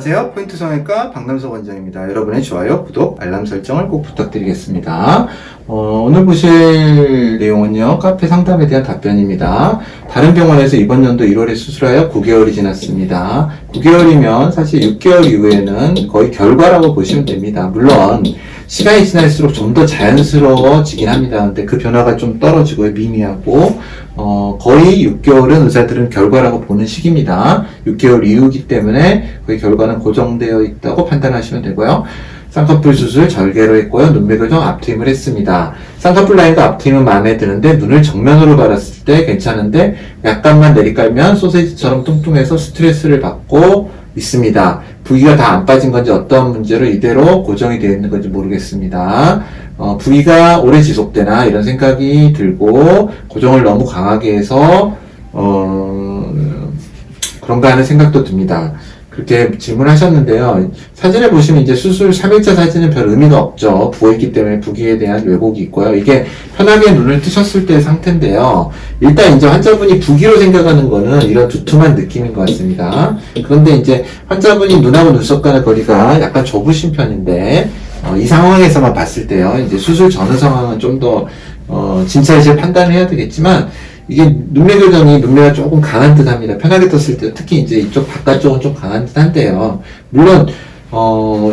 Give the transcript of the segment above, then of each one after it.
안녕하세요. 포인트 성형외과 박남석 원장입니다. 여러분의 좋아요, 구독, 알람 설정을 꼭 부탁드리겠습니다. 오늘 보실 내용은요, 카페 상담에 대한 답변입니다. 다른 병원에서 이번 연도 1월에 수술하여 9개월이 지났습니다. 9개월이면 사실 6개월 이후에는 거의 결과라고 보시면 됩니다. 물론 시간이 지날수록 좀 더 자연스러워지긴 합니다. 근데 그 변화가 좀 떨어지고 미미하고 거의 6개월은 의사들은 결과라고 보는 시기입니다. 6개월 이후이기 때문에 거의 결과는 고정되어 있다고 판단하시면 되고요. 쌍꺼풀 수술 절개로 했고요. 눈매 교정 앞트임을 했습니다. 쌍꺼풀 라인과 앞트임은 마음에 드는데 눈을 정면으로 바랐을 때 괜찮은데 약간만 내리깔면 소세지처럼 뚱뚱해서 스트레스를 받고 있습니다. 부위가 다 안 빠진 건지 어떤 문제로 이대로 고정이 되어 있는 건지 모르겠습니다. 부위가 오래 지속되나 이런 생각이 들고 고정을 너무 강하게 해서 그런가 하는 생각도 듭니다. 그렇게 질문하셨는데요. 사진을 보시면 이제 수술 3일차 사진은 별 의미가 없죠. 부어있기 때문에 부기에 대한 왜곡이 있고요. 이게 편하게 눈을 뜨셨을 때의 상태인데요. 일단 이제 환자분이 부기로 생각하는 거는 이런 두툼한 느낌인 것 같습니다. 그런데 이제 환자분이 눈하고 눈썹 간의 거리가 약간 좁으신 편인데, 이 상황에서만 봤을 때요. 이제 수술 전후 상황은 좀 더, 진찰실 판단을 해야 되겠지만, 이게 눈매 교정이 눈매가 조금 강한 듯 합니다. 편하게 떴을 때 특히 이제 이쪽 바깥쪽은 좀 강한 듯 한데요. 물론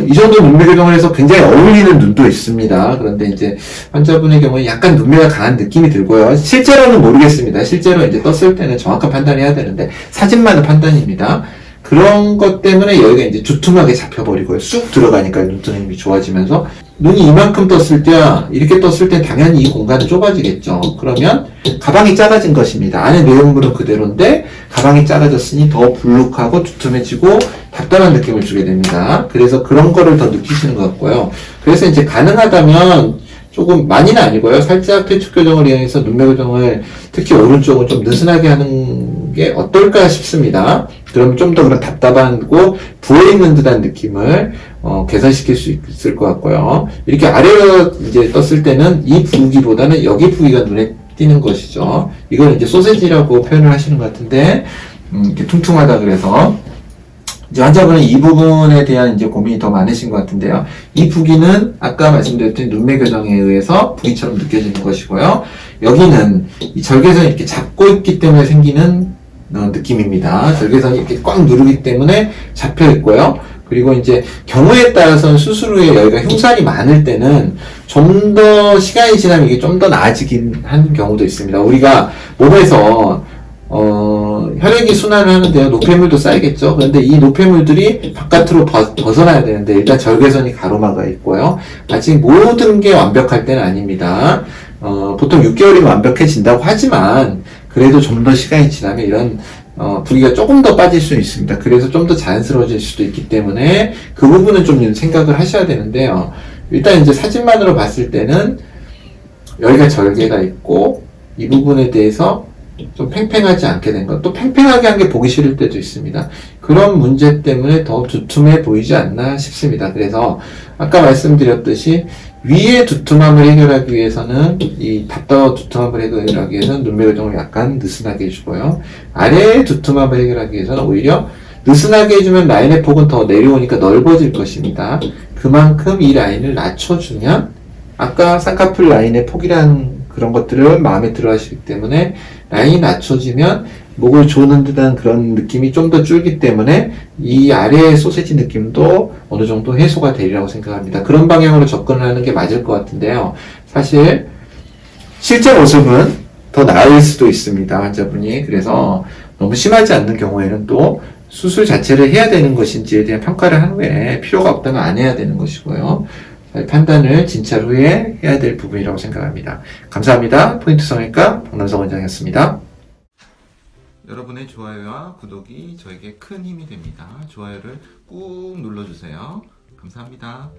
이 정도 눈매 교정을 해서 굉장히 어울리는 눈도 있습니다. 그런데 이제 환자분의 경우에 약간 눈매가 강한 느낌이 들고요. 실제로는 모르겠습니다. 실제로 이제 떴을 때는 정확한 판단을 해야 되는데 사진만은 판단입니다. 그런 것 때문에 여기가 이제 두툼하게 잡혀버리고요. 쑥 들어가니까 눈뜨는 힘이 좋아지면서 눈이 이만큼 떴을 때야, 이렇게 떴을 때 당연히 이 공간은 좁아지겠죠. 그러면 가방이 작아진 것입니다. 안에 내용물은 그대로인데 가방이 작아졌으니 더 불룩하고 두툼해지고 답답한 느낌을 주게 됩니다. 그래서 그런 거를 더 느끼시는 것 같고요. 그래서 이제 가능하다면 조금 많이는 아니고요. 살짝 퇴축 교정을 이용해서 눈매 교정을 특히 오른쪽은 좀 느슨하게 하는 게 어떨까 싶습니다. 그러면 좀 더 그런 답답하고 부어있는 듯한 느낌을 개선시킬 수 있을 것 같고요. 이렇게 아래로 이제 떴을 때는 이 부위보다는 여기 부위가 눈에 띄는 것이죠. 이걸 이제 소세지라고 표현을 하시는 것 같은데 이렇게 퉁퉁하다 그래서 이제 환자분은 이 부분에 대한 이제 고민이 더 많으신 것 같은데요. 이 부기는 아까 말씀드렸던 눈매 교정에 의해서 부기처럼 느껴지는 것이고요. 여기는 이 절개선이 이렇게 잡고 있기 때문에 생기는 느낌입니다. 절개선이 이렇게 꽉 누르기 때문에 잡혀 있고요. 그리고 이제 경우에 따라서는 수술 후에 여기가 흉살이 많을 때는 좀 더 시간이 지나면 이게 좀 더 나아지긴 하는 경우도 있습니다. 우리가 몸에서 혈액이 순환을 하는데요. 노폐물도 쌓이겠죠. 그런데 이 노폐물들이 바깥으로 벗어나야 되는데 일단 절개선이 가로막아 있고요. 아직 모든 게 완벽할 때는 아닙니다. 보통 6개월이면 완벽해진다고 하지만 그래도 좀 더 시간이 지나면 이런 부위가 조금 더 빠질 수 있습니다. 그래서 좀 더 자연스러워질 수도 있기 때문에 그 부분은 좀 생각을 하셔야 되는데요. 일단 이제 사진만으로 봤을 때는 여기가 절개가 있고 이 부분에 대해서 좀 팽팽하지 않게 된 것, 또 팽팽하게 한 게 보기 싫을 때도 있습니다. 그런 문제 때문에 더 두툼해 보이지 않나 싶습니다. 그래서 아까 말씀드렸듯이 위의 두툼함을 해결하기 위해서는 이 답답한 두툼함을 해결하기 위해서는 눈매 교정을 약간 느슨하게 해주고요. 아래의 두툼함을 해결하기 위해서는 오히려 느슨하게 해주면 라인의 폭은 더 내려오니까 넓어질 것입니다. 그만큼 이 라인을 낮춰주면 아까 쌍꺼풀 라인의 폭이라는 그런 것들을 마음에 들어 하시기 때문에 라인이 낮춰지면 목을 조는 듯한 그런 느낌이 좀 더 줄기 때문에 이 아래의 소세지 느낌도 어느 정도 해소가 되리라고 생각합니다. 그런 방향으로 접근을 하는 게 맞을 것 같은데요. 사실 실제 모습은 더 나을 수도 있습니다. 환자분이. 그래서 너무 심하지 않는 경우에는 또 수술 자체를 해야 되는 것인지에 대한 평가를 한 후에 필요가 없다면 안 해야 되는 것이고요. 판단을 진찰 후에 해야 될 부분이라고 생각합니다. 감사합니다. 포인트 성형외과 박남석 원장이었습니다. 여러분의 좋아요와 구독이 저에게 큰 힘이 됩니다. 좋아요를 꾹 눌러주세요. 감사합니다.